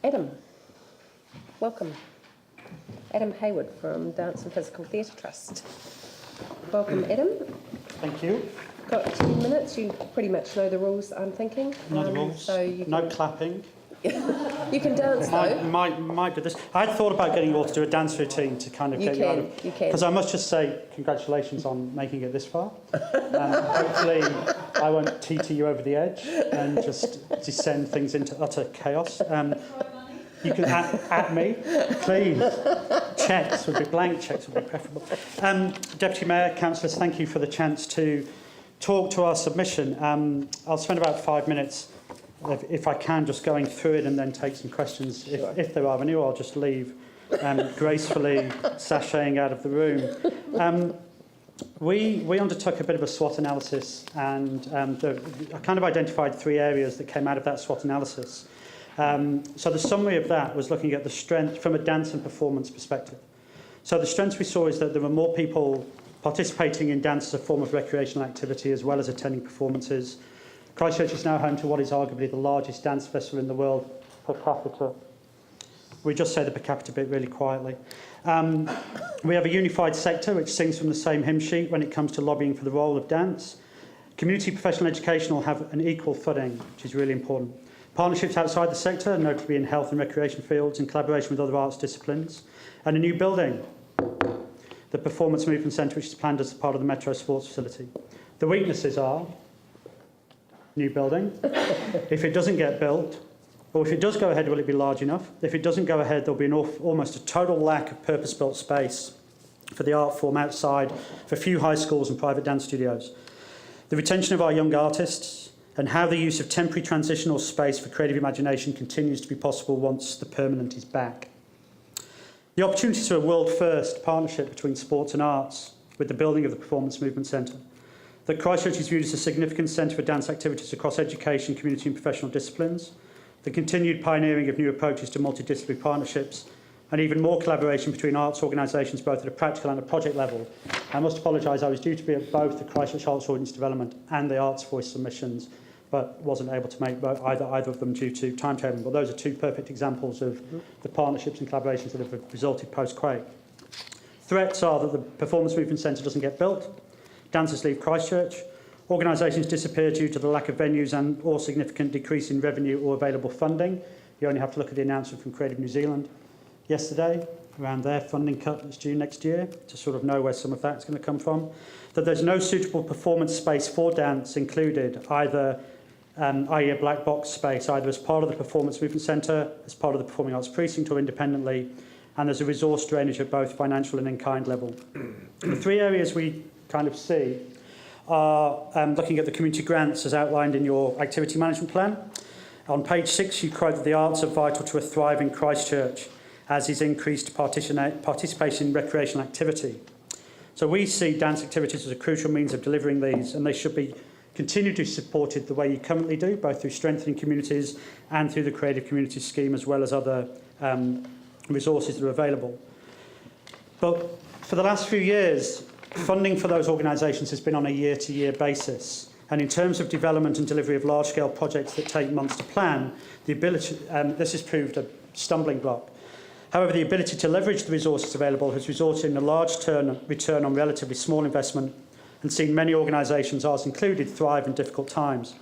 Adam, welcome. Adam Hayward from Dance and Physical Theatre Trust. Welcome, Adam. Thank you. Got 10 minutes. You pretty much know the rules, I'm thinking. Know the rules. So you no clapping. You can dance though. Might do this. I had thought about getting you all to do a dance routine to kind of get you out of... You can. Because I must just say, congratulations on making it this far. Hopefully I won't TT you over the edge and just descend things into utter chaos. You can at me, please. Blank checks would be preferable. Deputy Mayor, councillors, thank you for the chance to talk to our submission. I'll spend about 5 minutes, if I can, just going through it and then take some questions if there are any, or I'll just leave gracefully sashaying out of the room. We undertook a bit of a SWOT analysis, and I kind of identified 3 areas that came out of that SWOT analysis. So the summary of that was looking at the strength from a dance and performance perspective. So the strengths we saw is that there were more people participating in dance as a form of recreational activity as well as attending performances. Christchurch is now home to what is arguably the largest dance festival in the world per capita. We just say the per capita bit really quietly. We have a unified sector which sings from the same hymn sheet when it comes to lobbying for the role of dance. Community professional education will have an equal footing, which is really important. Partnerships outside the sector, notably in health and recreation fields, in collaboration with other arts disciplines. And a new building, the Performance Movement Centre, which is planned as part of the Metro Sports Facility. The weaknesses are new building. If it doesn't get built, or if it does go ahead, will it be large enough? If it doesn't go ahead, there'll be almost a total lack of purpose-built space for the art form outside for few high schools and private dance studios. The retention of our young artists and how the use of temporary transitional space for creative imagination continues to be possible once the permanent is back. The opportunity to a world-first partnership between sports and arts with the building of the Performance Movement Centre. That Christchurch is viewed as a significant centre for dance activities across education, community and professional disciplines. The continued pioneering of new approaches to multidisciplinary partnerships and even more collaboration between arts organisations both at a practical and a project level. I must apologise, I was due to be at both the Christchurch Arts Audience Development and the Arts Voice submissions, but wasn't able to make either of them due to timetabling. But those are 2 perfect examples of the partnerships and collaborations that have resulted post-quake. Threats are that the Performance Movement Centre doesn't get built, dancers leave Christchurch, organisations disappear due to the lack of venues and or significant decrease in revenue or available funding. You only have to look at the announcement from Creative New Zealand yesterday around their funding cut that's due next year to sort of know where some of that's going to come from. That there's no suitable performance space for dance included, either i.e. a black box space, either as part of the Performance Movement Centre, as part of the Performing Arts Precinct or independently, and there's a resource drainage at both financial and in-kind level. The 3 areas we kind of see are looking at the community grants as outlined in your activity management plan. On page 6 you quote that the arts are vital to a thriving Christchurch, as is increased participation in recreational activity. So we see dance activities as a crucial means of delivering these, and they should be continued to be supported the way you currently do, both through strengthening communities and through the Creative Communities Scheme, as well as other resources that are available. But for the last few years, funding for those organisations has been on a year-to-year basis. And in terms of development and delivery of large-scale projects that take months to plan, this has proved a stumbling block. However, the ability to leverage the resources available has resulted in a large return on relatively small investment and seen many organisations, ours included, thrive in difficult times.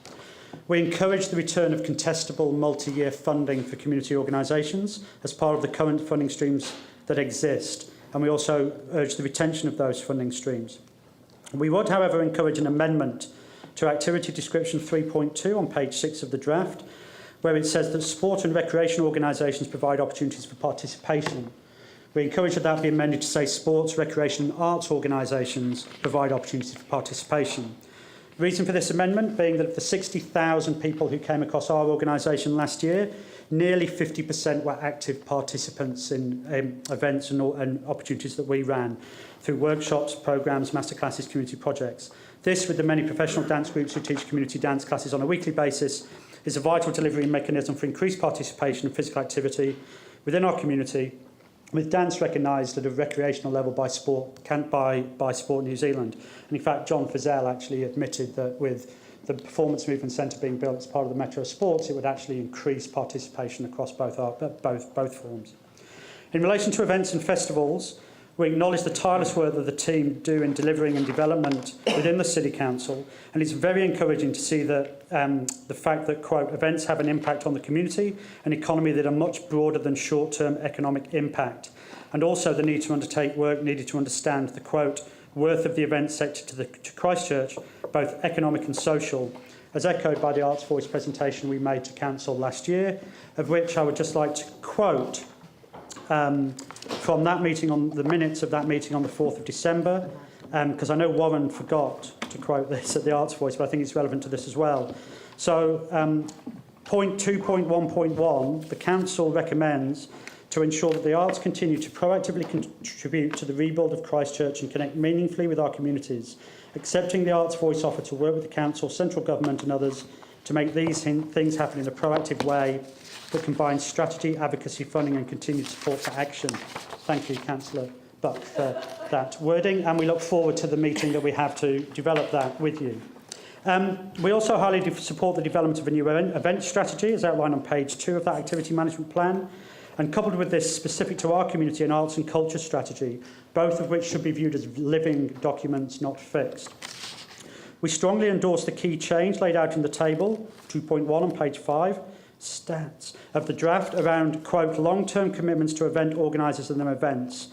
We encourage the return of contestable multi-year funding for community organisations as part of the current funding streams that exist, and we also urge the retention of those funding streams. We would, however, encourage an amendment to Activity Description 3.2 on page 6 of the draft, where it says that sport and recreation organisations provide opportunities for participation. We encourage that be amended to say sports, recreation and arts organisations provide opportunities for participation. The reason for this amendment being that of the 60,000 people who came across our organisation last year, nearly 50% were active participants in events and opportunities that we ran through workshops, programmes, masterclasses, community projects. This, with the many professional dance groups who teach community dance classes on a weekly basis, is a vital delivery mechanism for increased participation and physical activity within our community, with dance recognised at a recreational level by Sport New Zealand. And in fact, John Frizell actually admitted that with the Performance Movement Centre being built as part of the Metro Sports, it would actually increase participation across both forms. In relation to events and festivals, we acknowledge the tireless work that the team do in delivering and development within the City Council, and it's very encouraging to see that the fact that, quote, events have an impact on the community and economy that are much broader than short-term economic impact, and also the need to undertake work needed to understand the, quote, worth of the events sector to Christchurch, both economic and social, as echoed by the Arts Voice presentation we made to Council last year, of which I would just like to quote from that meeting, on the minutes of that meeting on the 4th of December, because I know Warren forgot to quote this at the Arts Voice, but I think it's relevant to this as well. So, point 2.1.1, the Council recommends to ensure that the arts continue to proactively contribute to the rebuild of Christchurch and connect meaningfully with our communities, accepting the Arts Voice offer to work with the Council, central government and others to make these things happen in a proactive way that combines strategy, advocacy, funding and continued support for action. Thank you, Councillor Buck, for that wording, and we look forward to the meeting that we have to develop that with you. We also highly support the development of a new event strategy, as outlined on page 2 of that activity management plan, and coupled with this, specific to our community, an arts and culture strategy, both of which should be viewed as living documents, not fixed. We strongly endorse the key change laid out in the table, 2.1 on page 5, stats, of the draft around, quote, long-term commitments to event organisers and their events.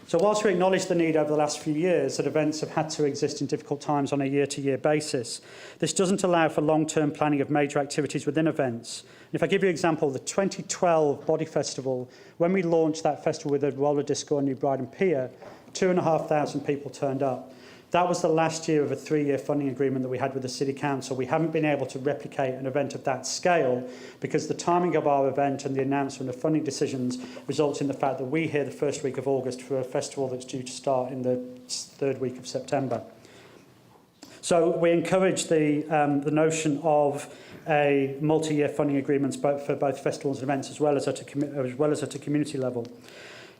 So whilst we acknowledge the need over the last few years that events have had to exist in difficult times on a year-to-year basis, this doesn't allow for long-term planning of major activities within events. If I give you an example, the 2012 Body Festival, when we launched that festival with a roller disco on New Bride and Pier, 2,500 people turned up. That was the last year of a 3-year funding agreement that we had with the City Council. We haven't been able to replicate an event of that scale because the timing of our event and the announcement of funding decisions results in the fact that we hear the first week of August for a festival that's due to start in the 3rd week of September. So we encourage the notion of a multi-year funding agreements for both festivals and events as well as at a community level.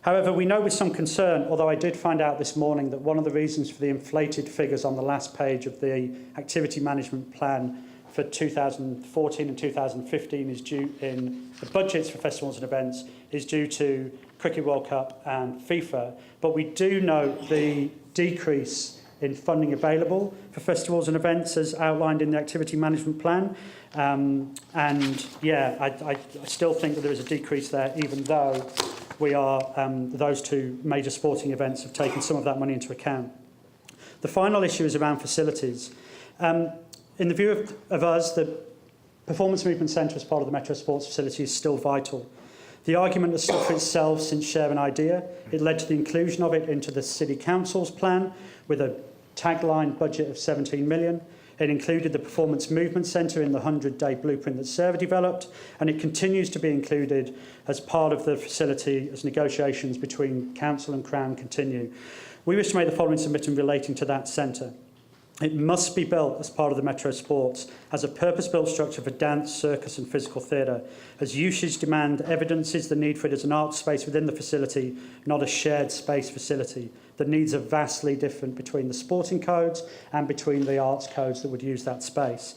However, we know with some concern, although I did find out this morning that one of the reasons for the inflated figures on the last page of the activity management plan for 2014 and 2015 is due in the budgets for festivals and events is due to Cricket World Cup and FIFA. But we do note the decrease in funding available for festivals and events as outlined in the activity management plan. And yeah, I still think that there is a decrease there, even though we are, those two major sporting events have taken some of that money into account. The final issue is around facilities. In the view of us, the Performance Movement Centre as part of the Metro Sports facility is still vital. The argument has stood for itself since Share an Idea. It led to the inclusion of it into the City Council's plan with a tagline budget of 17 million. It included the Performance Movement Centre in the 100-day blueprint that Sarah developed, and it continues to be included as part of the facility as negotiations between Council and Crown continue. We wish to make the following submission relating to that centre. It must be built as part of the Metro Sports as a purpose-built structure for dance, circus and physical theatre, as usage demand evidences the need for it as an art space within the facility, not a shared space facility. The needs are vastly different between the sporting codes and between the arts codes that would use that space.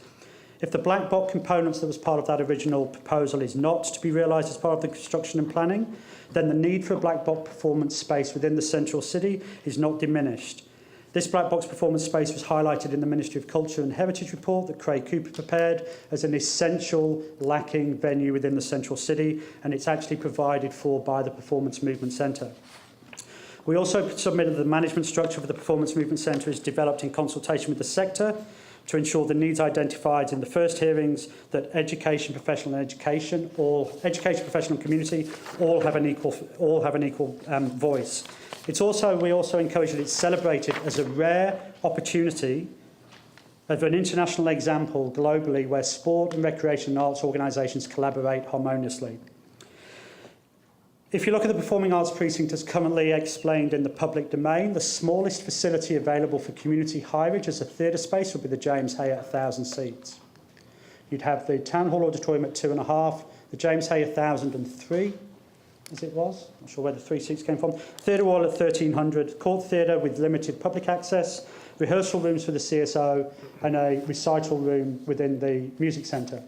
If the black box components that was part of that original proposal is not to be realised as part of the construction and planning, then the need for a black box performance space within the central city is not diminished. This black box performance space was highlighted in the Ministry of Culture and Heritage report that Craig Cooper prepared as an essential lacking venue within the central city, and it's actually provided for by the Performance Movement Centre. We also submitted the management structure for the Performance Movement Centre is developed in consultation with the sector to ensure the needs identified in the first hearings that education, professional and education professional and community all have an equal voice. We also encourage that it's celebrated as a rare opportunity of an international example globally where sport and recreation and arts organisations collaborate harmoniously. If you look at the Performing Arts Precinct as currently explained in the public domain, the smallest facility available for community hireage as a theatre space would be the James Hay at 1,000 seats. You'd have the Town Hall Auditorium at 2.5, the James Hay 1,003, as it was. Not sure where the 3 seats came from. Theatre Royal at 1,300, Court Theatre with limited public access, rehearsal rooms for the CSO, and a recital room within the music centre,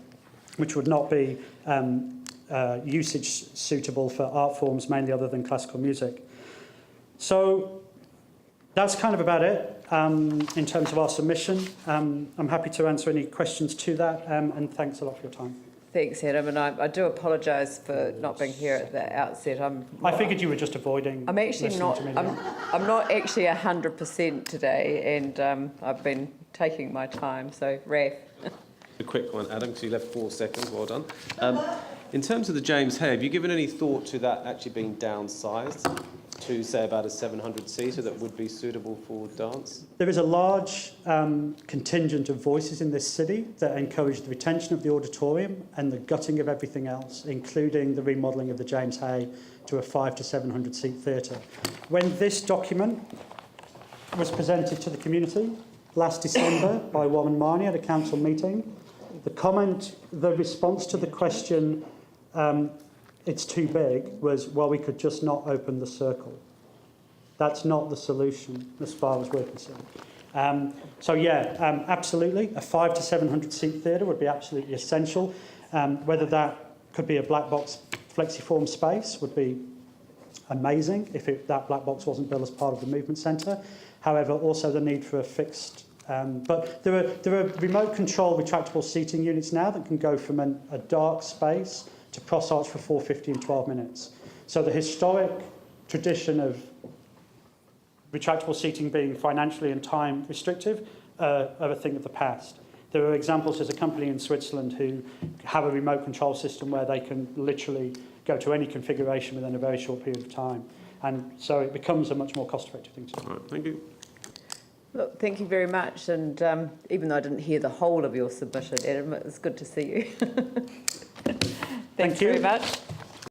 which would not be usage suitable for art forms mainly other than classical music. So that's kind of about it in terms of our submission. I'm happy to answer any questions to that, and thanks a lot for your time. Thanks, Adam, and I do apologise for not being here at the outset. I figured you were just avoiding. I'm actually not. I'm not actually 100% today, and I've been taking my time. So, Raf. A quick one, Adam, because you left 4 seconds. Well done. In terms of the James Hay, have you given any thought to that actually being downsized to, say, about a 700-seater that would be suitable for dance? There is a large contingent of voices in this city that encourage the retention of the auditorium and the gutting of everything else, including the remodelling of the James Hay to a 500 to 700 seat theatre. When this document was presented to the community last December by Warren Marnie at a council meeting, the response to the question, it's too big, was, well, we could just not open the circle. That's not the solution as far as we're concerned. Absolutely, a 500 to 700 seat theatre would be absolutely essential. Whether that could be a black box flexiform space would be amazing if that black box wasn't built as part of the movement centre. However, also the need for a fixed... but there are remote control retractable seating units now that can go from a dark space to cross arch for 450 in 12 minutes. So the historic tradition of retractable seating being financially and time restrictive are a thing of the past. There are examples, there's a company in Switzerland who have a remote control system where they can literally go to any configuration within a very short period of time. And so it becomes a much more cost-effective thing to do. All right, thank you. Look, thank you very much. And even though I didn't hear the whole of your submission, Adam, it was good to see you. Thanks you very much.